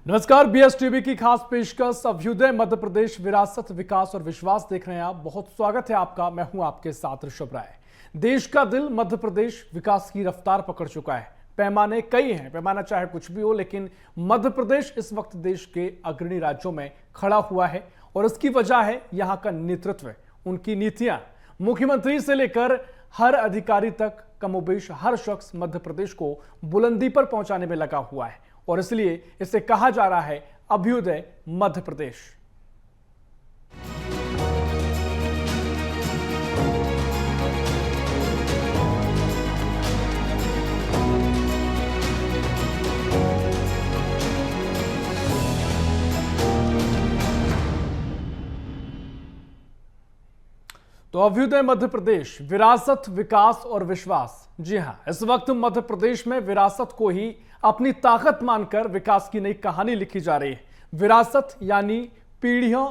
नमस्कार, BS TV की खास पेशकश अभ्युदय मध्य प्रदेश विरासत विकास और विश्वास देख रहे हैं आप। बहुत स्वागत है आपका। मैं हूं आपके साथ ऋषभ राय। देश का दिल मध्य प्रदेश विकास की रफ्तार पकड़ चुका है। पैमाने कई हैं, पैमाना चाहे कुछ भी हो, लेकिन मध्य प्रदेश इस वक्त देश के अग्रणी राज्यों में खड़ा हुआ है और इसकी वजह है यहाँ का नेतृत्व, उनकी नीतियां। मुख्यमंत्री से लेकर हर अधिकारी तक कमोबेश हर शख्स मध्य प्रदेश को बुलंदी पर पहुंचाने में लगा हुआ है और इसलिए इसे कहा जा रहा है अभ्युदय मध्य प्रदेश। तो अभ्युदय मध्य प्रदेश, विरासत विकास और विश्वास। जी हां, इस वक्त मध्य प्रदेश में विरासत को ही अपनी ताकत मानकर विकास की नई कहानी लिखी जा रही है। विरासत यानी पीढ़ियों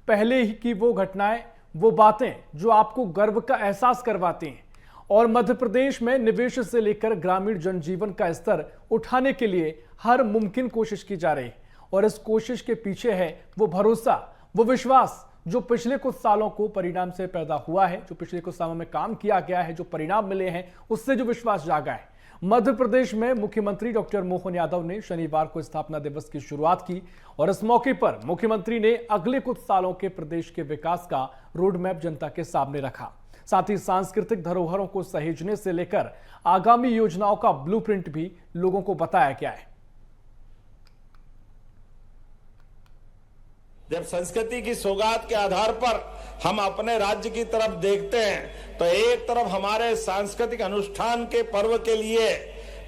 पहले ही की वो घटनाएं, वो बातें जो आपको गर्व का एहसास करवाती हैं। और मध्य प्रदेश में निवेश से लेकर ग्रामीण जनजीवन का स्तर उठाने के लिए हर मुमकिन कोशिश की जा रही है और इस कोशिश के पीछे है वो भरोसा, वो विश्वास जो पिछले कुछ सालों को परिणाम से पैदा हुआ है, जो पिछले कुछ सालों में काम किया गया है, जो परिणाम मिले हैं, उससे जो विश्वास जागा है। मध्य प्रदेश में मुख्यमंत्री डॉक्टर मोहन यादव ने शनिवार को स्थापना दिवस की शुरुआत की और इस मौके पर मुख्यमंत्री ने अगले कुछ सालों के प्रदेश के विकास का रोड मैप जनता के सामने रखा। साथ ही सांस्कृतिक धरोहरों को सहेजने से लेकर आगामी योजनाओं का ब्लूप्रिंट भी लोगों को बताया गया है। जब संस्कृति की सौगात के आधार पर हम अपने राज्य की तरफ देखते हैं तो एक तरफ हमारे सांस्कृतिक अनुष्ठान के पर्व के लिए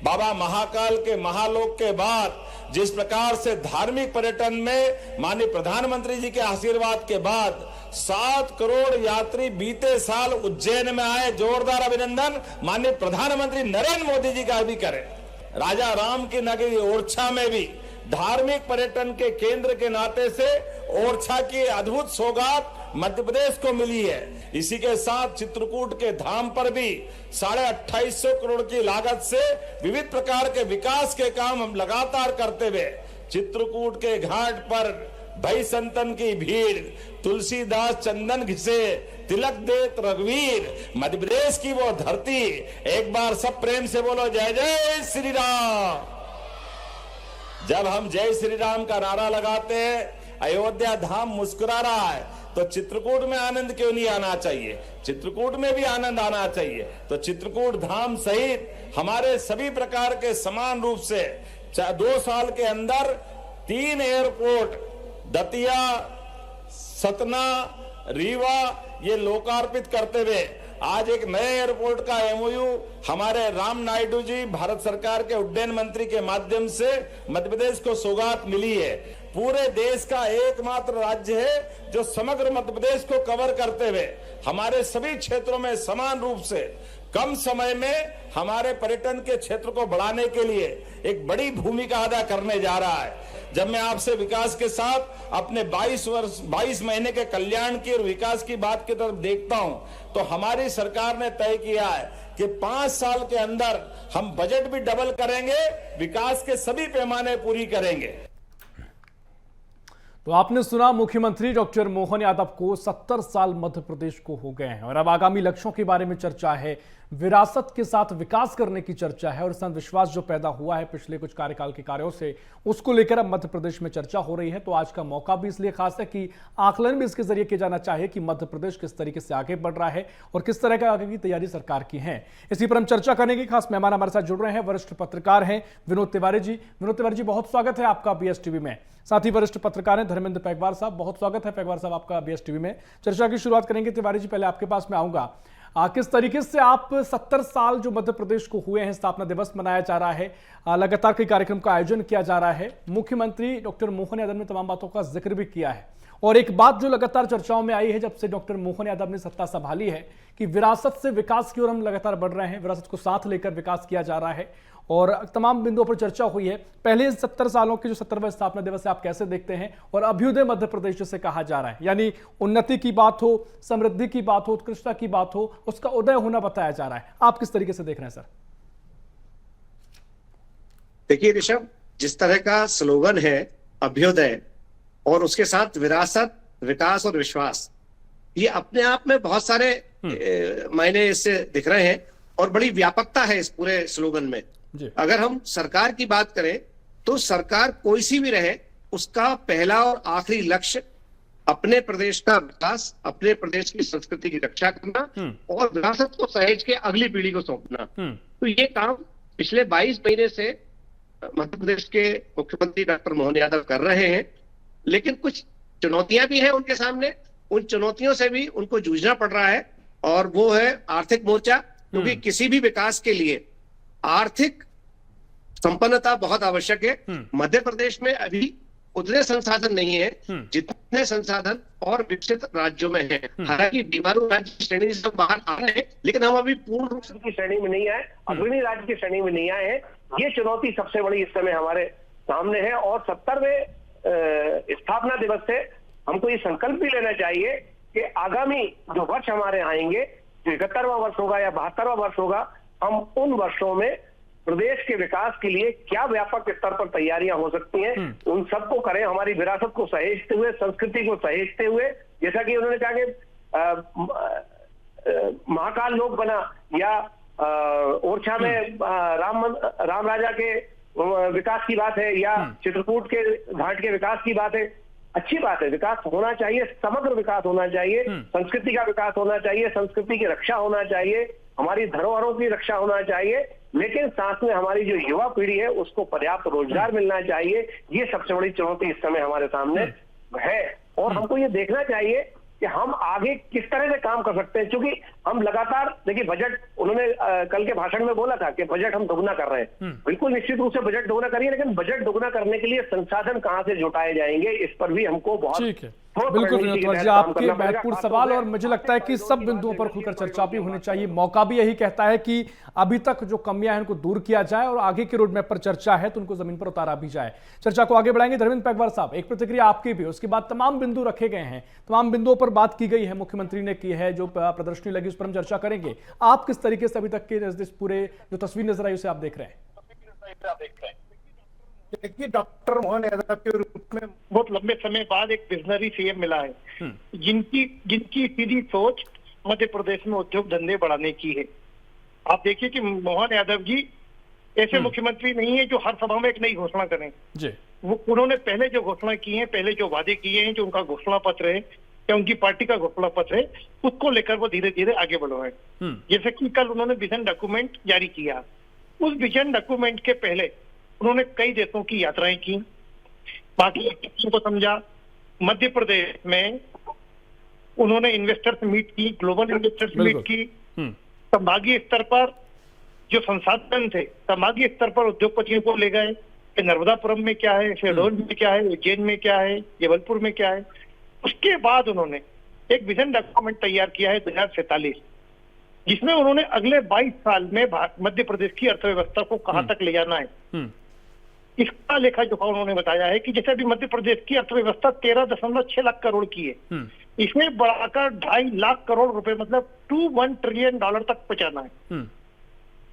बाबा महाकाल के महालोक के बाद जिस प्रकार से धार्मिक पर्यटन में माननीय प्रधानमंत्री जी के आशीर्वाद के बाद 7 करोड़ यात्री बीते साल उज्जैन में आए, जोरदार अभिनंदन माननीय प्रधानमंत्री नरेंद्र मोदी जी का भी करें। राजा राम की नगरी ओरछा में भी धार्मिक पर्यटन के केंद्र के नाते से ओरछा की अद्भुत सौगात मध्य प्रदेश को मिली है। इसी के साथ चित्रकूट के धाम पर भी 2850 करोड़ की लागत से विविध प्रकार के विकास के काम हम लगातार करते हुए चित्रकूट के घाट पर भई संतन की भीड़, तुलसीदास चंदन घिसे, तिलक देत रघुवीर, मध्य प्रदेश की वो धरती। एक बार सब प्रेम से बोलो जय जय श्री राम। जब हम जय श्री राम का नारा लगाते हैं, अयोध्या धाम मुस्कुरा रहा है, तो चित्रकूट में आनंद क्यों नहीं आना चाहिए? चित्रकूट में भी आनंद आना चाहिए। तो चित्रकूट धाम सहित हमारे सभी प्रकार के समान रूप से 2 साल के अंदर 3 एयरपोर्ट दतिया, सतना, रीवा ये लोकार्पित करते हुए आज एक नए एयरपोर्ट का एमओयू हमारे राम नायडू जी भारत सरकार के उड्डयन मंत्री के माध्यम से मध्य प्रदेश को सौगात मिली है। पूरे देश का एकमात्र राज्य है जो समग्र मध्य प्रदेश को कवर करते हुए हमारे सभी क्षेत्रों में समान रूप से कम समय में हमारे पर्यटन के क्षेत्र को बढ़ाने के लिए एक बड़ी भूमिका अदा करने जा रहा है। जब मैं आपसे विकास के साथ अपने 22 महीने के कल्याण की और विकास की बात की तरफ देखता हूं, तो हमारी सरकार ने तय किया है कि 5 साल के अंदर हम बजट भी डबल करेंगे, विकास के सभी पैमाने पूरी करेंगे। तो आपने सुना, मुख्यमंत्री डॉक्टर मोहन यादव को 70 साल मध्य प्रदेश को हो गए हैं और अब आगामी लक्ष्यों के बारे में चर्चा है, विरासत के साथ विकास करने की चर्चा है और इस विश्वास जो पैदा हुआ है पिछले कुछ कार्यकाल के कार्यों से, उसको लेकर अब मध्य प्रदेश में चर्चा हो रही है। तो आज का मौका भी इसलिए खास है कि आकलन भी इसके जरिए किया जाना चाहिए कि मध्य प्रदेश किस तरीके से आगे बढ़ रहा है और किस तरह का आगे की तैयारी सरकार की है। इसी पर हम चर्चा करने के खास मेहमान हमारे साथ जुड़ रहे हैं, वरिष्ठ पत्रकार हैं विनोद तिवारी जी। विनोद तिवारी जी, बहुत स्वागत है आपका बीएस टीवी में। साथ ही वरिष्ठ पत्रकार हैं धर्मेंद्र पैगवार साहब, बहुत स्वागत है पैगवार साहब आपका बीएस टीवी में। चर्चा की शुरुआत करेंगे। तिवारी जी, पहले आपके पास में आऊंगा। किस तरीके से आप 70 साल जो मध्य प्रदेश को हुए हैं, स्थापना दिवस मनाया जा रहा है, लगातार कई कार्यक्रम का आयोजन किया जा रहा है, मुख्यमंत्री डॉक्टर मोहन यादव ने तमाम बातों का जिक्र भी किया है और एक बात जो लगातार चर्चाओं में आई है जब से डॉक्टर मोहन यादव ने सत्ता संभाली है कि विरासत से विकास की ओर हम लगातार बढ़ रहे हैं, विरासत को साथ लेकर विकास किया जा रहा है और तमाम बिंदुओं पर चर्चा हुई है। पहले 70 सालों के जो 70वां स्थापना दिवस है आप कैसे देखते हैं और अभ्युदय मध्य प्रदेश जिसे कहा जा रहा है, यानी उन्नति की बात हो, समृद्धि की बात हो, उत्कृष्टता की बात हो, उसका उदय होना बताया जा रहा है, आप किस तरीके से देख रहे हैं सर? देखिए ऋषभ, जिस तरह का स्लोगन है अभ्युदय और उसके साथ विरासत, विकास और विश्वास, ये अपने आप में बहुत सारे मायने इससे दिख रहे हैं और बड़ी व्यापकता है इस पूरे स्लोगन में। अगर हम सरकार की बात करें तो सरकार कोई सी भी रहे, उसका पहला और आखिरी लक्ष्य अपने प्रदेश का विकास, अपने प्रदेश की संस्कृति की रक्षा करना और विरासत को सहेज के अगली पीढ़ी को सौंपना। तो ये काम पिछले 22 महीने से मध्य प्रदेश के मुख्यमंत्री डॉक्टर मोहन यादव कर रहे हैं, लेकिन कुछ चुनौतियां भी हैं उनके सामने। उन चुनौतियों से भी उनको जूझना पड़ रहा है और वो है आर्थिक मोर्चा, क्योंकि किसी भी विकास के लिए आर्थिक संपन्नता बहुत आवश्यक है। मध्य प्रदेश में अभी उतने संसाधन नहीं है जितने संसाधन और विकसित राज्यों में हैं। हालांकि बीमारू राज्य की श्रेणी से हम बाहर आ रहे हैं, लेकिन हम अभी पूर्ण रूप से की श्रेणी में नहीं आए, अग्रणी राज्य की श्रेणी में नहीं आए हैं। ये चुनौती सबसे बड़ी इस समय हमारे सामने है और 70वें स्थापना दिवस से हमको ये संकल्प भी लेना चाहिए कि आगामी जो वर्ष हमारे आएंगे, जो 71वां वर्ष होगा या 72वां वर्ष होगा, हम उन वर्षों में प्रदेश के विकास के लिए क्या व्यापक स्तर पर तैयारियां हो सकती हैं, उन सबको करें, हमारी विरासत को सहेजते हुए, संस्कृति को सहेजते हुए। जैसा कि उन्होंने कहा कि महाकाल लोक बना या ओरछा में राम राजा के विकास की बात है या चित्रकूट के घाट के विकास की बात है। अच्छी बात है, विकास होना चाहिए, समग्र विकास होना चाहिए, संस्कृति का विकास होना चाहिए, संस्कृति की रक्षा होना चाहिए, हमारी धरोहरों की रक्षा होना चाहिए, लेकिन साथ में हमारी जो युवा पीढ़ी है उसको पर्याप्त रोजगार मिलना चाहिए। ये सबसे बड़ी चुनौती इस समय हमारे सामने है और हमको ये देखना चाहिए कि हम आगे किस तरह से काम कर सकते हैं, क्योंकि हम लगातार देखिए बजट, उन्होंने कल के भाषण में बोला था कि बजट हम दोगुना कर रहे हैं। बिल्कुल निश्चित रूप से बजट दोगुना करिए, लेकिन बजट दोगुना करने के लिए संसाधन कहां से जुटाए जाएंगे, इस पर भी हमको बहुत बिल्कुल विनोद कुमार जी, आपके महत्वपूर्ण सवाल और मुझे लगता है कि सब बिंदुओं पर खुलकर चर्चा भी होनी चाहिए। मौका भी यही कहता है कि अभी तक जो कमियां हैं उनको दूर किया जाए और आगे के रोड मैप पर चर्चा है तो उनको जमीन पर उतारा भी जाए। चर्चा को आगे बढ़ाएंगे। धर्मेंद्र पैगवार साहब, एक प्रतिक्रिया आपकी भी, उसके बाद तमाम बिंदु रखे गए हैं, तमाम बिंदुओं पर बात की गई है, मुख्यमंत्री ने की है, जो प्रदर्शनी लगी उस पर हम चर्चा करेंगे। आप किस तरीके से अभी तक के पूरे जो तस्वीर नजर आई उसे आप देख रहे हैं? देखिए, डॉक्टर मोहन यादव के रूप में बहुत लंबे समय बाद एक विजनरी सीएम मिला है, जिनकी सीधी सोच मध्य प्रदेश में उद्योग धंधे बढ़ाने की है। आप देखिए कि मोहन यादव जी ऐसे मुख्यमंत्री नहीं है जो हर सभा में एक नई घोषणा करें। वो उन्होंने पहले जो घोषणा की है, पहले जो वादे किए हैं, जो उनका घोषणा पत्र है या उनकी पार्टी का घोषणा पत्र है, उसको लेकर वो धीरे धीरे आगे बढ़ो है। जैसे कि कल उन्होंने विजन डॉक्यूमेंट जारी किया, उस विजन डॉक्यूमेंट के पहले उन्होंने कई देशों की यात्राएं की, बाकी को समझा। मध्य प्रदेश में उन्होंने इन्वेस्टर्स मीट की, ग्लोबल इन्वेस्टर्स मीट की। संभागीय स्तर पर जो संसाधन थे, संभागीय स्तर पर उद्योगपतियों को ले गए कि नर्मदापुरम में क्या है, शहडोल में क्या है, उज्जैन में क्या है, जबलपुर में क्या है। उसके बाद उन्होंने एक विजन डॉक्यूमेंट तैयार किया है 2047, जिसमें उन्होंने अगले 22 साल में मध्य प्रदेश की अर्थव्यवस्था को कहां तक ले जाना है, इसका लेखा जोखा उन्होंने बताया है। कि जैसे अभी मध्य प्रदेश की अर्थव्यवस्था 13.6 लाख करोड़ की है, इसमें बढ़ाकर 2.5 लाख करोड़ रुपए मतलब 1 ट्रिलियन डॉलर तक पहुंचाना है।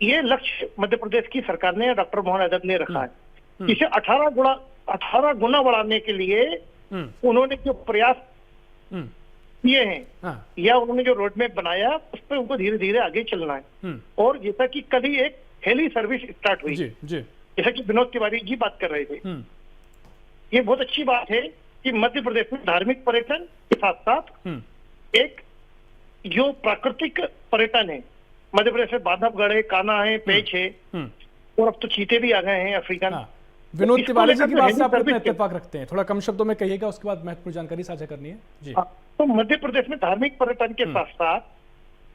ये लक्ष्य मध्य प्रदेश की सरकार ने, डॉक्टर मोहन यादव ने रखा है। इसे 18 गुना बढ़ाने के लिए उन्होंने जो प्रयास किए हैं या उन्होंने जो रोड मैप बनाया, उस पर उनको धीरे धीरे आगे चलना है। और जैसा कि कल ही एक हेली सर्विस स्टार्ट हुई, जैसा कि विनोद तिवारी जी बात कर रहे थे, ये बहुत अच्छी बात है कि मध्य प्रदेश में धार्मिक पर्यटन के साथ साथ एक जो प्राकृतिक पर्यटन है, मध्य प्रदेश में बांधवगढ़ है, कान्हा है, पेंच है, और अब तो चीते भी आ गए हैं अफ्रीकन। विनोद तिवारी जी की बात से आप कितना इत्तेफाक रखते हैं? थोड़ा कम शब्दों में कहिएगा, उसके बाद महत्वपूर्ण जानकारी साझा करनी है जी। तो मध्य प्रदेश में धार्मिक पर्यटन के साथ साथ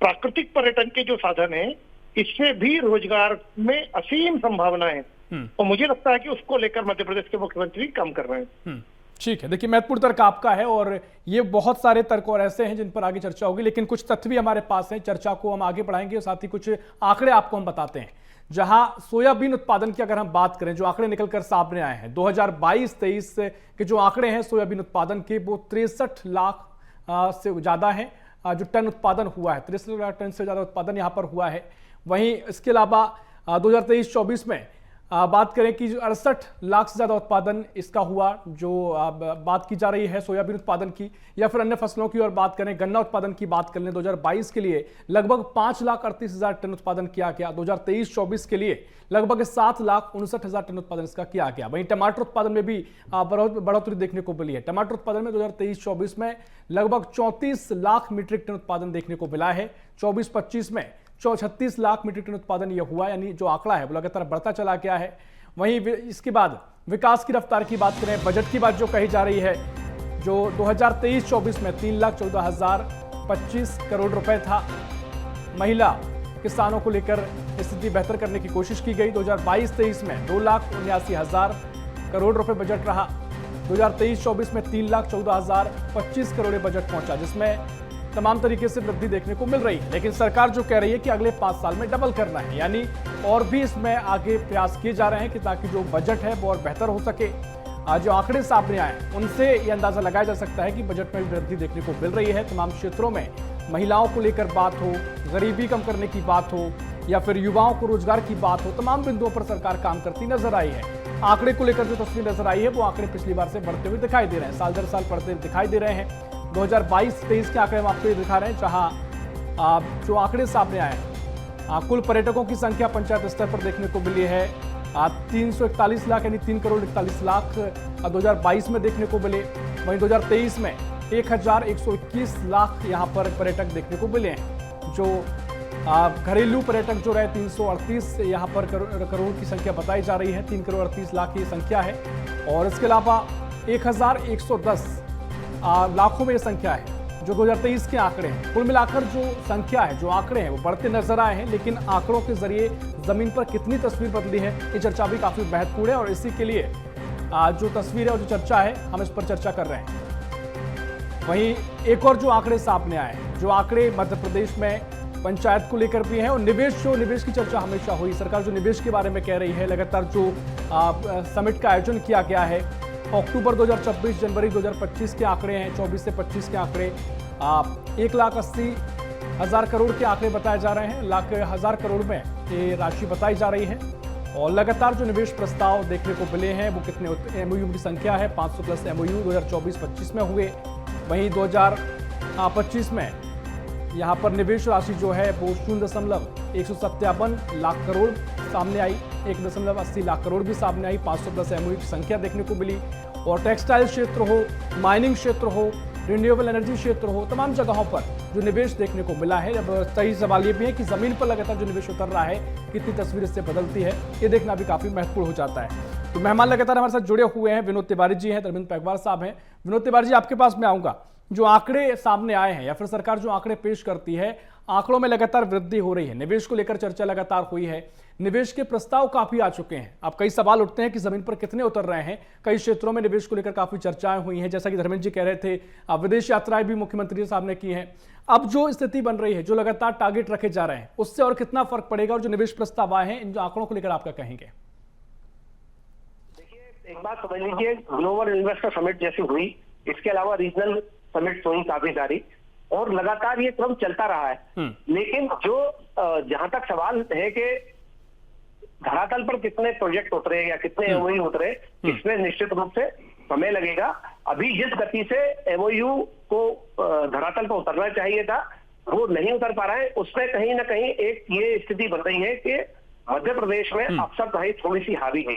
प्राकृतिक पर्यटन के जो साधन है, इससे भी रोजगार में असीम संभावना है और मुझे लगता है कि उसको लेकर मध्य प्रदेश के मुख्यमंत्री काम कर रहे हैं। ठीक है, देखिए महत्वपूर्ण तर्क आपका है और ये बहुत सारे तर्क और ऐसे हैं जिन पर आगे चर्चा होगी, लेकिन कुछ तथ्य भी हमारे पास हैं, चर्चा को हम आगे बढ़ाएंगे और साथ ही कुछ आंकड़े आपको हम बताते हैं। जहां सोयाबीन उत्पादन की अगर हम बात करें, जो आंकड़े निकलकर सामने आए हैं 2022-23 के जो आंकड़े हैं सोयाबीन उत्पादन के, वो 63 लाख से ज्यादा है जो टन उत्पादन हुआ है। 63 लाख टन से ज्यादा उत्पादन यहां पर हुआ है। वहीं इसके अलावा 2023-24 में बात करें कि 68 लाख से ज्यादा उत्पादन इसका हुआ, जो बात की जा रही है सोयाबीन उत्पादन की, या फिर अन्य फसलों की और बात करें गन्ना उत्पादन की बात कर लें 2022 के लिए लगभग 5,38,000 टन उत्पादन किया गया। 2023-24 के लिए लगभग 7,59,000 टन उत्पादन इसका किया गया। वहीं टमाटर उत्पादन में भी बढ़ोतरी देखने को मिली है। टमाटर उत्पादन में 2023-24 में लगभग 34 लाख मीट्रिक टन उत्पादन देखने को मिला है। 24-25 में 36 लाख मीट्रिक टन उत्पादन यह हुआ, यानी जो आंकड़ा है वो लगातार बढ़ता चला गया है। वहीं इसके बाद विकास की रफ्तार की बात करें, बजट की बात जो कही जा रही है, जो 2023-24 में 3,14,025 करोड़ रुपए था। महिला किसानों को लेकर स्थिति बेहतर करने की कोशिश की गई। 2022-23 में 2,79,000 करोड़ रुपए बजट रहा। 2023-24 में 3,14,025 करोड़ बजट पहुंचा, जिसमें तमाम तरीके से वृद्धि देखने को मिल रही है। लेकिन सरकार जो कह रही है कि अगले 5 साल में डबल करना है, यानी और भी इसमें आगे प्रयास किए जा रहे हैं कि ताकि जो बजट है वो और बेहतर हो सके। आज जो आंकड़े सामने आए उनसे ये अंदाजा लगाया जा सकता है कि बजट में वृद्धि देखने को मिल रही है। तमाम क्षेत्रों में महिलाओं को लेकर बात हो, गरीबी कम करने की बात हो, या फिर युवाओं को रोजगार की बात हो, तमाम बिंदुओं पर सरकार काम करती नजर आई है। आंकड़े को लेकर जो तस्वीर नजर आई है वो आंकड़े पिछली बार से बढ़ते हुए दिखाई दे रहे हैं, साल दर साल बढ़ते दिखाई दे रहे हैं। 2022-23 के आंकड़े हम आपको ये दिखा रहे हैं, जहां जो आंकड़े सामने आए, कुल पर्यटकों की संख्या पंचायत स्तर पर देखने को मिली है 341 लाख, यानी 3,41 लाख 2022 में देखने को मिले। वहीं 2023 में 1,121 लाख यहाँ पर पर्यटक देखने को मिले हैं। जो घरेलू पर्यटक जो रहे 338 यहाँ पर करोड़ की संख्या बताई जा रही है, 3,38 लाख की संख्या है। और इसके अलावा 1,110 लाखों में ये संख्या है जो 2023 के आंकड़े हैं। कुल मिलाकर जो संख्या है, जो आंकड़े हैं वो बढ़ते नजर आए हैं, लेकिन आंकड़ों के जरिए जमीन पर कितनी तस्वीर बदली है, ये चर्चा भी काफी महत्वपूर्ण है। और इसी के लिए जो तस्वीर है और जो चर्चा है, हम इस पर चर्चा कर रहे हैं। वहीं एक और जो आंकड़े सामने आए, जो आंकड़े मध्य प्रदेश में पंचायत को लेकर भी है, और निवेश की चर्चा हमेशा हुई। सरकार जो निवेश के बारे में कह रही है, लगातार जो समिट का आयोजन किया गया है, अक्टूबर 2024, जनवरी 2025 के आंकड़े हैं, 24 से 25 के आंकड़े 1,80,000 करोड़ के आंकड़े बताए जा रहे हैं। 1,00,000 करोड़ में ये राशि बताई जा रही है। और लगातार जो निवेश प्रस्ताव देखने को मिले हैं वो कितने एमओयू की संख्या है, 500 प्लस एमओयू 2024-25 में हुए। वहीं 2025 में यहाँ पर निवेश राशि जो है वो 0.157 लाख करोड़ सामने आई, 1.80 लाख करोड़ भी सामने आई, 500 प्लस एमओयू की संख्या देखने को मिली। और टेक्सटाइल क्षेत्र हो, माइनिंग क्षेत्र हो, रिन्यूएबल एनर्जी क्षेत्र हो, तमाम जगहों पर जो निवेश देखने को मिला है। अब सही सवाल ये भी है कि जमीन पर लगातार जो निवेश उतर रहा है, कितनी तस्वीर इससे बदलती है, ये देखना भी काफी महत्वपूर्ण हो जाता है। तो मेहमान लगातार हमारे साथ जुड़े हुए हैं, विनोद तिवारी जी हैं, धर्मेंद्र पैगवार साहब हैं। विनोद तिवारी जी, आपके पास मैं आऊंगा। जो आंकड़े सामने आए हैं, या फिर सरकार जो आंकड़े पेश करती है, आंकड़ों में लगातार वृद्धि हो रही है, निवेश को लेकर चर्चा लगातार हुई है, निवेश के प्रस्ताव काफी आ चुके हैं। अब कई सवाल उठते हैं कि जमीन पर कितने उतर रहे हैं। कई क्षेत्रों में निवेश को लेकर काफी चर्चाएं हुई हैं, जैसा कि धर्मेंद्र जी कह रहे थे, विदेश यात्राएं भी मुख्यमंत्री साहब ने की हैं। अब जो स्थिति बन रही है, जो लगातार टारगेट रखे जा रहे हैं, उससे और कितना फर्क पड़ेगा? और जो निवेश प्रस्ताव आए हैं, इन आंकड़ों को लेकर आप क्या कहेंगे? देखिए, एक बात समझ लीजिए, ग्लोबल इन्वेस्टर समिट जैसी हुई, इसके अलावा रीजनल समिट हुई काफी सारी, और लगातार ये क्रम चलता रहा है। लेकिन जो जहां तक सवाल है कि धरातल पर कितने प्रोजेक्ट उतरे या कितने एमओयू उतरे, इसमें निश्चित रूप से समय लगेगा। अभी जिस गति से एमओयू को धरातल पर उतरना चाहिए था, वो नहीं उतर पा रहा है। उसमें कहीं ना कहीं एक ये स्थिति बन रही है कि मध्य प्रदेश में अफसरशाही थोड़ी सी हावी है।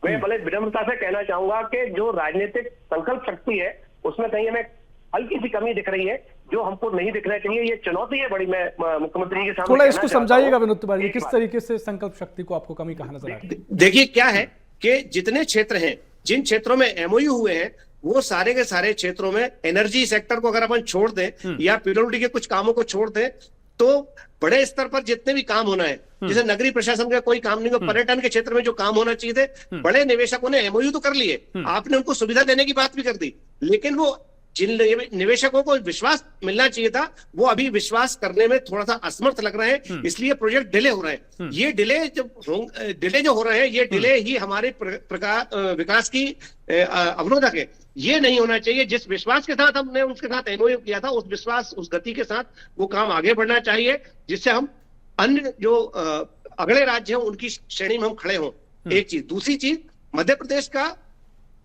मैं बड़े विनम्रता से कहना चाहूंगा कि जो राजनीतिक संकल्प शक्ति है, उसमें कहीं हमें हल्की सी कमी दिख रही है, जो हमको नहीं दिखना चाहिए। ये चुनौती है बड़ी। मैं मुख्यमंत्री के सामने थोड़ा इसको समझाइएगा विनोद तिवारी, किस तरीके से संकल्प शक्ति को आपको कमी कहां नजर आ रही है? देखिए, क्या है कि जितने क्षेत्र हैं, जिन क्षेत्रों में एमओयू हुए हैं, वो सारे के सारे क्षेत्रों में एनर्जी सेक्टर को अगर अपन छोड़ दें या पीडब्ल्यूडी के कुछ कामों को छोड़ दें, तो बड़े स्तर पर जितने भी काम होना है, जैसे नगरीय प्रशासन का कोई काम नहीं हो, पर्यटन के क्षेत्र में जो काम होना चाहिए थे, बड़े निवेशकों ने एमओयू तो कर लिए, आपने उनको सुविधा देने की बात भी कर दी, लेकिन वो जिन निवेशकों को विश्वास मिलना चाहिए था, वो अभी विश्वास करने में थोड़ा सा असमर्थ लग रहे हैं। इसलिए प्रोजेक्ट डिले हो रहे हैं। ये डिले जो हो रहे हैं, ये डिले ही हमारे विकास की अवरोधक है। ये नहीं होना चाहिए। जिस विश्वास के साथ हमने उनके साथ एमओयू किया था, उस विश्वास, उस गति के साथ वो काम आगे बढ़ना चाहिए, जिससे हम अन्य जो अगले राज्य हैं उनकी श्रेणी में हम खड़े हों। एक चीज। दूसरी चीज, मध्य प्रदेश का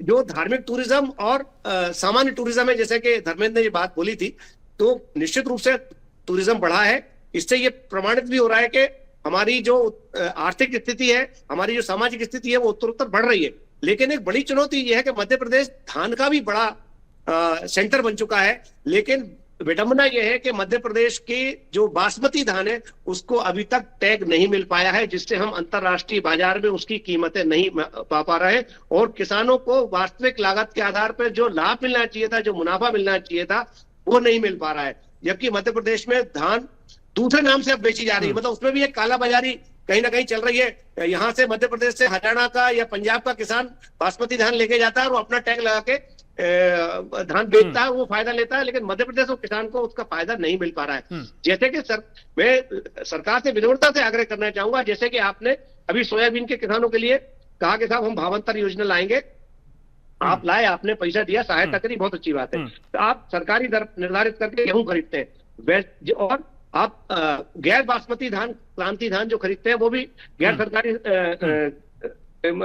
जो धार्मिक टूरिज्म और सामान्य टूरिज्म है, जैसे कि धर्मेंद्र ने ये बात बोली थी, तो निश्चित रूप से टूरिज्म बढ़ा है। इससे ये प्रमाणित भी हो रहा है कि हमारी जो आर्थिक स्थिति है, हमारी जो सामाजिक स्थिति है, वो उत्तरोत्तर बढ़ रही है। लेकिन एक बड़ी चुनौती ये है कि मध्य प्रदेश धान का भी बड़ा सेंटर बन चुका है, लेकिन विडंबना यह है कि मध्य प्रदेश की जो बासमती धान है उसको अभी तक टैग नहीं मिल पाया है, जिससे हम अंतरराष्ट्रीय बाजार में उसकी कीमतें नहीं पा रहे हैं, और किसानों को वास्तविक लागत के आधार पर जो लाभ मिलना चाहिए था, जो मुनाफा मिलना चाहिए था, वो नहीं मिल पा रहा है। जबकि मध्य प्रदेश में धान दूसरे नाम से अब बेची जा रही है, मतलब उसमें भी एक काला बाजारी कहीं ना कहीं चल रही है। यहाँ से मध्य प्रदेश से हरियाणा का या पंजाब का किसान बासमती धान लेके जाता है और वो अपना टैग लगा के धान बेचता है, वो फायदा लेता है, लेकिन मध्य प्रदेश और किसान को उसका फायदा नहीं मिल पा रहा है। जैसे कि मैं सरकार से विनम्रता से आग्रह करना चाहूंगा, जैसे कि आपने अभी सोयाबीन के किसानों के लिए कहा कि साहब हम भावांतर योजना लाएंगे, आप लाए, आपने पैसा दिया, सहायता करी, बहुत अच्छी बात है। तो आप सरकारी दर निर्धारित करके गेहूं खरीदते हैं, और आप गैर बासमती धान, क्रांति धान जो खरीदते हैं वो भी गैर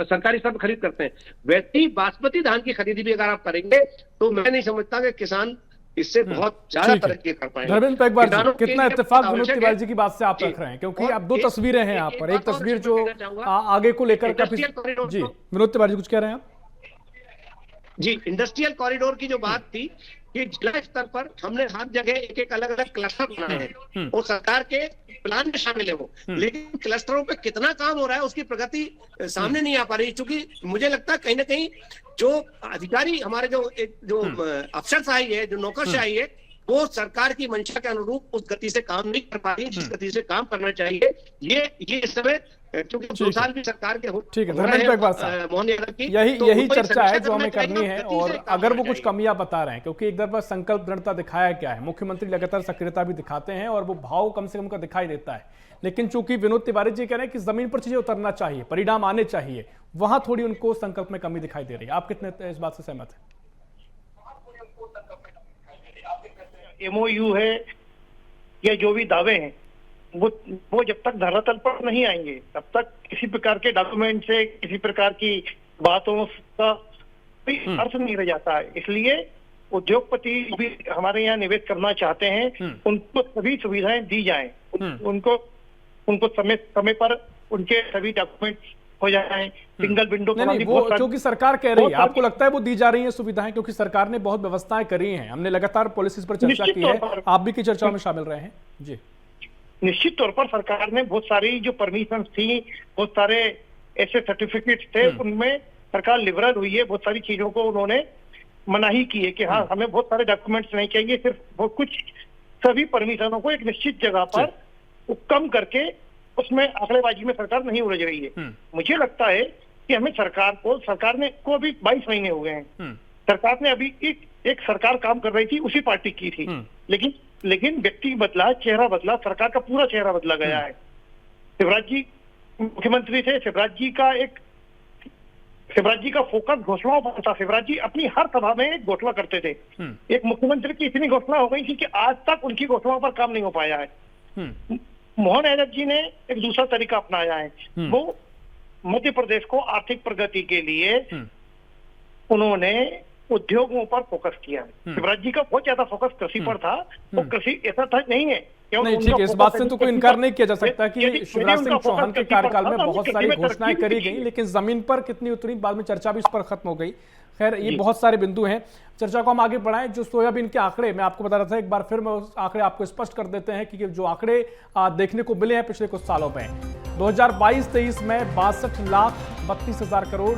सरकारी सब खरीद करते हैं। वैसे ही बासमती धान की खरीदी भी अगर आप करेंगे तो मैं नहीं समझता कि किसान इससे बहुत ज्यादा तरक्की कर पाएंगे। धर्मेंद्र, एक बार कितना इत्तेफाक विनोद तिवारी जी की बात से आप रख रहे हैं, क्योंकि अब दो तस्वीरें हैं यहाँ पर। एक तस्वीर जो आगे को लेकर जी विनोद तिवारी जी कुछ कह रहे हैं आप? जी, इंडस्ट्रियल कॉरिडोर की जो बात थी कि जिला स्तर पर हमने हर जगह एक एक अलग अलग क्लस्टर बनाए हैं और सरकार के प्लान में शामिल है वो, लेकिन क्लस्टरों पे कितना काम हो रहा है उसकी प्रगति सामने नहीं आ पा रही। क्योंकि मुझे लगता है कहीं ना कहीं जो अधिकारी हमारे जो अफसरशाही है, जो नौकरशाही है, वो सरकार की मंशा के अनुरूप उस गति से काम नहीं कर पा रही जिस गति से काम करना चाहिए। ये इस समय क्योंकि 2 साल भी सरकार के ठीक है धर्मेंद्र, एक बात मोहन यादव की यही चर्चा है जो हमें करनी है। और अगर वो कुछ कमियां बता रहे हैं, क्योंकि एक तरफ संकल्प दृढ़ता दिखाया क्या है, मुख्यमंत्री लगातार सक्रियता भी दिखाते हैं और वो भाव कम से कम का दिखाई देता है, लेकिन चूंकि विनोद तिवारी जी कह रहे हैं कि जमीन पर चीजें उतरना चाहिए, परिणाम आने चाहिए, वहां थोड़ी उनको संकल्प में कमी दिखाई दे रही है। आप कितने इस बात से सहमत है? MOU है या जो भी दावे हैं वो जब तक धरातल पर नहीं आएंगे तब तक किसी प्रकार के डॉक्यूमेंट से, किसी प्रकार की बातों का कोई अर्थ नहीं रह जाता है। इसलिए उद्योगपति भी हमारे यहाँ निवेश करना चाहते हैं, उनको सभी सुविधाएं दी जाएं, उनको समय पर उनके सभी डॉक्यूमेंट हो जाएं, सिंगल विंडो वो क्योंकि सरकार कह रही है, आपको लगता है वो दी जा रही है सुविधाएं? क्योंकि सरकार ने बहुत व्यवस्थाएं करी हैं, हमने लगातार पॉलिसीज पर चर्चा की है, आप भी की चर्चाओं में शामिल रहे हैं। जी, निश्चित तौर पर सरकार ने बहुत सारी जो परमिशन थी, बहुत सारे ऐसे सर्टिफिकेट्स थे, उनमें सरकार लिबरल हुई है। बहुत सारी चीजों को उन्होंने मनाही की है कि हाँ हमें बहुत सारे डॉक्यूमेंट्स नहीं चाहिए, सिर्फ बहुत कुछ सभी परमिशनों को एक निश्चित जगह पर कम करके उसमें आंकड़ेबाजी में सरकार नहीं उलझ रही है। मुझे लगता है कि हमें सरकार ने को अभी 22 महीने हो गए हैं, सरकार ने अभी एक सरकार काम कर रही थी, उसी पार्टी की थी, लेकिन व्यक्ति बदला, चेहरा बदला, सरकार का पूरा चेहरा बदला गया है। शिवराज जी मुख्यमंत्री थे, शिवराज जी का फोकस घोषणाओं पर था। शिवराज जी अपनी हर सभा में एक घोषणा करते थे। एक मुख्यमंत्री की इतनी घोषणा हो गई थी कि आज तक उनकी घोषणाओं पर काम नहीं हो पाया है। मोहन यादव जी ने एक दूसरा तरीका अपनाया है, वो मध्य प्रदेश को आर्थिक प्रगति के लिए उन्होंने उद्योगों पर फोकस किया है। शिवराज जी का बहुत ज्यादा फोकस कृषि पर था, वो कृषि ऐसा था नहीं है। नहीं ठीक है, इस बात से तो कोई इनकार नहीं किया जा सकता कि शिवराज सिंह चौहान के कार्यकाल में बहुत सारी घोषणाएं करी गई, लेकिन जमीन पर कितनी उतरी बाद में चर्चा भी इस पर खत्म हो गई। खैर ये बहुत सारे बिंदु हैं, चर्चा को हम आगे बढ़ाएं। जो सोयाबीन के आंकड़े मैं आपको बता रहा था, एक बार फिर मैं उस आंकड़े आपको स्पष्ट कर देते हैं कि जो आंकड़े देखने को मिले हैं पिछले कुछ सालों में, 2022-23 में 62,32,000 करोड़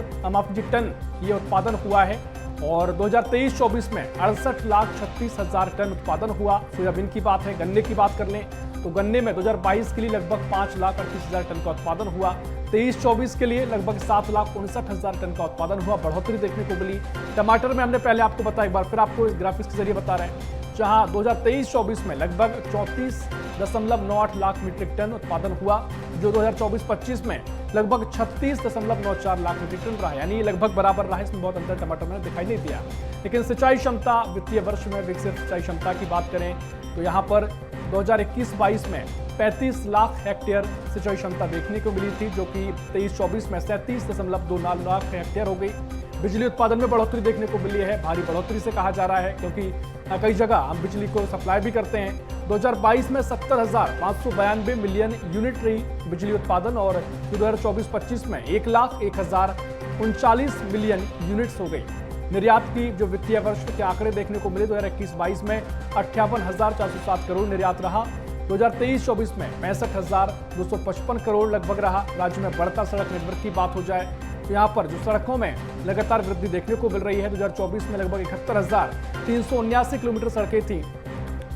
टन ये उत्पादन हुआ है, और 2023-24 में 68,36,000 टन उत्पादन हुआ। सोयाबीन की बात है, गन्ने की बात कर लें तो गन्ने में 2022 के लिए लगभग 5,38,000 टन का उत्पादन हुआ, 23-24 के लिए लगभग 7,59,000 टन का उत्पादन हुआ, बढ़ोतरी देखने को मिली। टमाटर में हमने पहले आपको बताया, एक बार फिर आपको इस ग्राफिक्स के जरिए बता रहे हैं, जहां 2023-24 में लगभग 34.98 लाख मीट्रिक टन उत्पादन हुआ, जो 2024-25 में लगभग 36.94 लाख मीट्रिक टन रहा, यानी लगभग बराबर रहा। इसमें बहुत अंतर टमाटर में दिखाई नहीं दिया। लेकिन सिंचाई क्षमता, वित्तीय वर्ष में विकसित सिंचाई क्षमता की बात करें तो यहाँ पर 2021-22 में 35 लाख हेक्टेयर सिंचाई क्षमता देखने को मिली थी, जो कि 23-24 में 37.29 लाख हेक्टेयर हो गई। बिजली उत्पादन में बढ़ोतरी देखने को मिली है, भारी बढ़ोतरी से कहा जा रहा है, क्योंकि कई जगह हम बिजली को सप्लाई भी करते हैं। 2022 में 70,592 मिलियन यूनिट रही बिजली उत्पादन और 2024-25 में 1,01,039 मिलियन यूनिट्स हो गई। निर्यात की जो वित्तीय वर्ष के आंकड़े देखने को मिले 2021-22 में 58,407 करोड़ निर्यात रहा। 2023-24 में 65,255 करोड़ लगभग रहा। राज्य में बढ़ता सड़क नेटवर्क की बात हो जाए तो यहाँ पर जो सड़कों में लगातार वृद्धि देखने को मिल रही है। 2024 में लगभग 71,379 किलोमीटर सड़कें थी।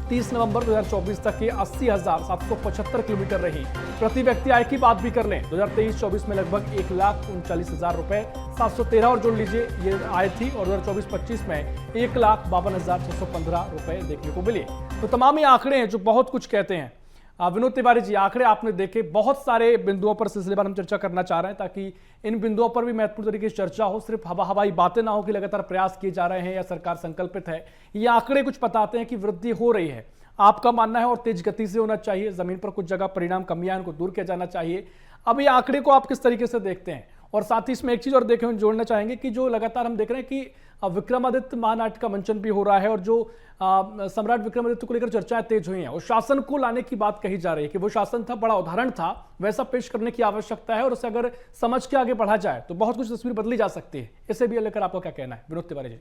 30 नवंबर 2024 तक ये 80,775 किलोमीटर रही। प्रति व्यक्ति आय की बात भी कर लें 2023-24 में लगभग 1,39,000 रुपए 713 और जोड़ लीजिए ये आय थी, और 2024-25 में 1,52,615 रुपए देखने को मिले। तो तमाम ये आंकड़े हैं जो बहुत कुछ कहते हैं। विनोद तिवारी जी, आंकड़े आपने देखे, बहुत सारे बिंदुओं पर सिलसिलेवार हम चर्चा करना चाह रहे हैं ताकि इन बिंदुओं पर भी महत्वपूर्ण तरीके से चर्चा हो। सिर्फ हवाई बातें ना हो कि लगातार प्रयास किए जा रहे हैं या सरकार संकल्पित है। ये आंकड़े कुछ बताते हैं कि वृद्धि हो रही है। आपका मानना है और तेज गति से होना चाहिए, जमीन पर कुछ जगह परिणाम कमियां उनको दूर किया जाना चाहिए। अब ये आंकड़े को आप किस तरीके से देखते हैं? और साथ ही इसमें एक चीज और देखें, जोड़ना चाहेंगे कि जो लगातार हम देख रहे हैं कि विक्रमादित्य महानाट्य का मंचन भी हो रहा है और जो सम्राट विक्रमादित्य को लेकर चर्चाएं तेज हुई हैं और शासन को लाने की बात कही जा रही है कि वो शासन था, बड़ा उदाहरण था, वैसा पेश करने की आवश्यकता है और उसे अगर समझ के आगे बढ़ा जाए तो बहुत कुछ तस्वीर बदली जा सकती है। इसे भी लेकर आपका क्या कहना है विनोद तिवारी जी?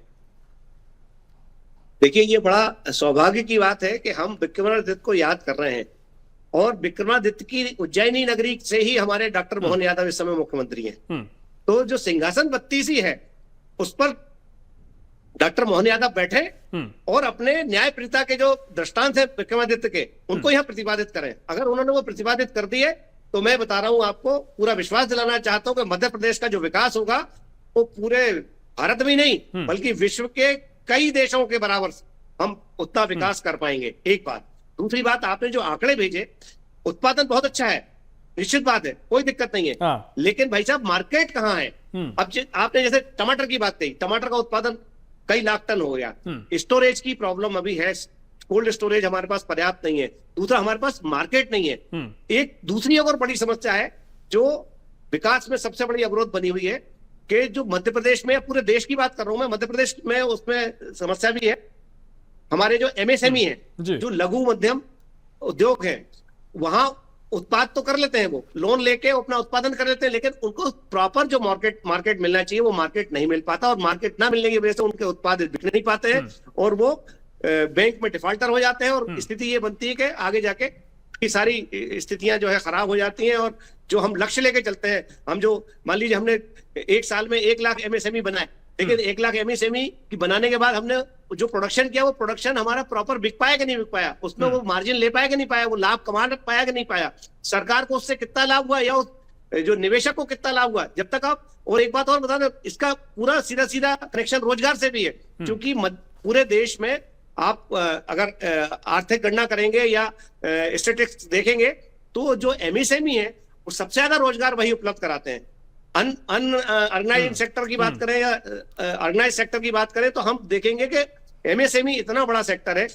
देखिए, ये बड़ा सौभाग्य की बात है कि हम विक्रमादित्य को याद कर रहे हैं और विक्रमादित्य की उज्जैनी नगरी से ही हमारे डॉक्टर मोहन यादव इस समय मुख्यमंत्री हैं। तो जो सिंहासन 32 है उस पर डॉक्टर मोहन यादव बैठे और अपने न्यायप्रियता के जो दृष्टांत है विक्रमादित्य के उनको यहाँ प्रतिपादित करें। अगर उन्होंने वो प्रतिपादित कर दिए तो मैं बता रहा हूं आपको, पूरा विश्वास दिलाना चाहता हूं कि मध्य प्रदेश का जो विकास होगा वो पूरे भारत में नहीं बल्कि विश्व के कई देशों के बराबर हम उतना विकास कर पाएंगे। एक बात। दूसरी बात, आपने जो आंकड़े भेजे, उत्पादन बहुत अच्छा है, निश्चित बात है, कोई दिक्कत नहीं है। लेकिन भाई साहब, मार्केट कहाँ है? अब आपने जैसे टमाटर की बात कही, टमाटर का उत्पादन कई लाख टन हो गया। स्टोरेज की प्रॉब्लम अभी है, कोल्ड स्टोरेज हमारे पास पर्याप्त नहीं है। दूसरा, हमारे पास मार्केट नहीं है। एक दूसरी और बड़ी समस्या है जो विकास में सबसे बड़ी अवरोध बनी हुई है कि जो मध्य प्रदेश में, पूरे देश की बात कर रहा हूं मैं, मध्य प्रदेश में उसमें समस्या भी है। हमारे जो एमएसएमई है, जो लघु मध्यम उद्योग है, वहां उत्पाद तो कर लेते हैं, वो लोन लेके अपना उत्पादन कर लेते हैं, लेकिन उनको प्रॉपर जो मार्केट मिलना चाहिए वो मार्केट नहीं मिल पाता और मार्केट ना मिलने की वजह से उनके उत्पाद बिक नहीं पाते हैं और वो बैंक में डिफॉल्टर हो जाते हैं और स्थिति ये बनती है कि आगे जाके ये सारी स्थितियां जो है खराब हो जाती हैं। और जो हम लक्ष्य लेके चलते हैं, हम जो मान लीजिए हमने एक साल में 1 लाख एमएसएमई बनाए, लेकिन 1 लाख एमएसएमई की बनाने के बाद हमने जो प्रोडक्शन किया वो प्रोडक्शन हमारा प्रॉपर बिक पाया कि नहीं बिक पाया, उसमें वो मार्जिन ले पाया कि नहीं पाया, वो लाभ कमा पाया कि नहीं पाया, सरकार को उससे कितना लाभ हुआ या जो निवेशक को कितना लाभ हुआ। जब तक आप, और एक बात और बता दें, इसका पूरा सीधा कनेक्शन रोजगार से भी है, क्योंकि पूरे देश में आप अगर आर्थिक गणना करेंगे या स्टैटिस्टिक्स देखेंगे तो जो एमएसएमई है वो सबसे ज्यादा रोजगार वही उपलब्ध कराते हैं। अनऑर्गेनाइज्ड सेक्टर की बात करें या ऑर्गेनाइज सेक्टर की बात करें तो हम देखेंगे कि एमएसएमई इतना बड़ा सेक्टर है,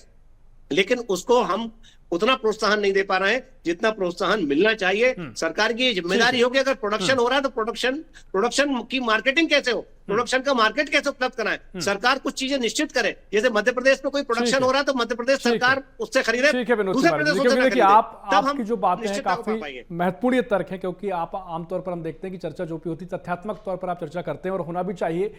लेकिन उसको हम उतना प्रोत्साहन नहीं दे पा रहे हैं जितना प्रोत्साहन मिलना चाहिए। सरकार की जिम्मेदारी होगी, अगर प्रोडक्शन हो रहा है तो प्रोडक्शन की मार्केटिंग कैसे हो, प्रोडक्शन का मार्केट कैसे उपलब्ध कराएं। सरकार कुछ चीजें निश्चित करे, जैसे मध्य प्रदेश में कोई प्रोडक्शन हो रहा है तो मध्य प्रदेश सरकार उससे खरीदे, दूसरे प्रदेशों से खरीदे। आपकी जो बातें हैं काफी महत्वपूर्ण तर्क है, क्योंकि आप आमतौर पर हम देखते हैं कि चर्चा जो भी होती है तथ्यात्मक तौर पर आप चर्चा करते हैं और होना भी चाहिए।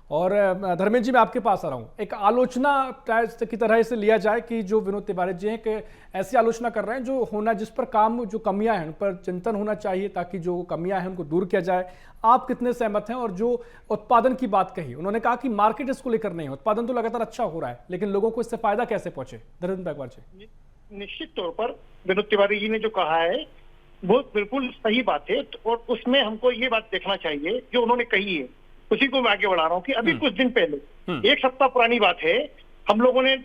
और धर्मेंद्र जी, मैं आपके पास आ रहा हूं, एक आलोचना की तरह इसे लिया जाए कि जो विनोद तिवारी जी हैं कि ऐसी आलोचना कर रहे हैं जो होना, जिस पर काम, जो कमियां हैं उन पर चिंतन होना चाहिए ताकि जो कमियां हैं उनको दूर किया जाए। आप कितने सहमत हैं? और जो उत्पादन की बात कही, उन्होंने कहा कि मार्केट इसको लेकर नहीं है, उत्पादन तो लगातार अच्छा हो रहा है, लेकिन लोगों को इससे फायदा कैसे पहुंचे? धर्मेंद्र बैकवार जी। निश्चित तौर पर विनोद तिवारी जी ने जो कहा है वो बिल्कुल सही बात है, और उसमें हमको ये बात देखना चाहिए जो उन्होंने कही है, उसी को मैं आगे बढ़ा रहा हूँ कि अभी कुछ दिन पहले, 1 सप्ताह पुरानी बात है, हम लोगों ने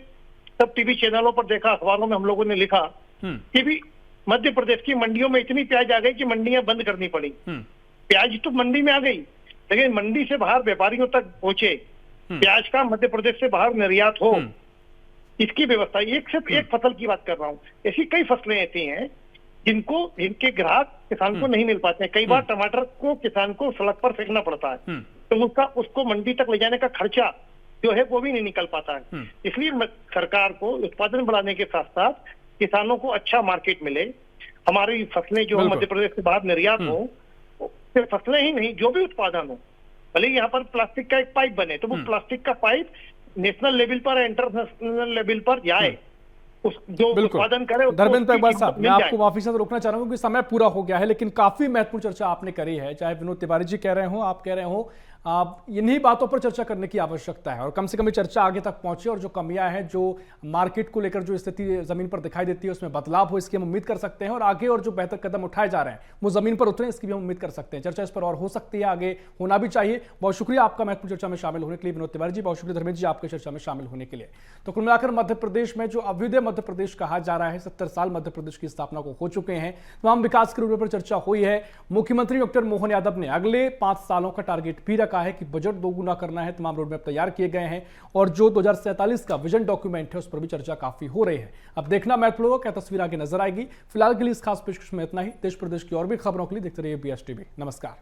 सब टीवी चैनलों पर देखा, अखबारों में हम लोगों ने लिखा कि भी मध्य प्रदेश की मंडियों में इतनी प्याज आ गई कि मंडियां बंद करनी पड़ी। प्याज तो मंडी में आ गई, लेकिन मंडी से बाहर व्यापारियों तक पहुंचे, प्याज का मध्य प्रदेश से बाहर निर्यात हो, इसकी व्यवस्था, एक सिर्फ एक फसल की बात कर रहा हूँ, ऐसी कई फसलें ऐसी हैं जिनके ग्राहक किसान को नहीं मिल पाते हैं। कई बार टमाटर को किसान को सड़क पर फेंकना पड़ता है, तो उसको मंडी तक ले जाने का खर्चा जो है वो भी नहीं निकल पाता है। इसलिए सरकार को उत्पादन बढ़ाने के साथ साथ किसानों को अच्छा मार्केट मिले, हमारी फसलें जो मध्य प्रदेश से बाहर निर्यात हो, सिर्फ फसलें ही नहीं, जो भी उत्पादन हो, भले यहाँ पर प्लास्टिक का एक पाइप बने तो वो प्लास्टिक का पाइप नेशनल लेवल पर, इंटरनेशनल लेवल पर जाए, उस जो उत्पादन करे। धर्मेंद्र पागवार साहब, मैं आपको माफी से रोकना चाह रहा हूँ क्योंकि समय पूरा हो गया है, लेकिन काफी महत्वपूर्ण चर्चा आपने करी है। चाहे विनोद तिवारी जी कह रहे हो, आप कह रहे हो, इन्हीं बातों पर चर्चा करने की आवश्यकता है और कम से कम ये चर्चा आगे तक पहुंचे और जो कमियां हैं, जो मार्केट को लेकर जो स्थिति जमीन पर दिखाई देती है, उसमें बदलाव हो, इसकी हम उम्मीद कर सकते हैं और आगे और जो बेहतर कदम उठाए जा रहे हैं वो जमीन पर उतरे, इसकी भी हम उम्मीद कर सकते हैं। चर्चा इस पर और हो सकती है, आगे होना भी चाहिए। बहुत शुक्रिया आपका महत्वपूर्ण चर्चा में शामिल होने के लिए विनोद तिवारी जी, बहुत शुक्रिया धर्मेंद्र जी आपके चर्चा में शामिल होने के लिए। तो कुल मिलाकर मध्य प्रदेश में जो अभ्युदय मध्य प्रदेश कहा जा रहा है, 70 साल मध्य प्रदेश की स्थापना को हो चुके हैं, तमाम विकास के रूप पर चर्चा हुई है। मुख्यमंत्री डॉक्टर मोहन यादव ने अगले 5 सालों का टारगेट भी रखा है कि बजट दोगुना करना है, तमाम रोड मैप तैयार किए गए हैं और जो 2047 का विजन डॉक्यूमेंट है उस पर भी चर्चा काफी हो रही है। अब देखना महत्वपूर्ण होगा क्या तस्वीर आगे नजर आएगी। फिलहाल के लिए इस खास पेशकश में इतना ही। देश प्रदेश की और भी खबरों के लिए देखते रहिए BSTV। नमस्कार।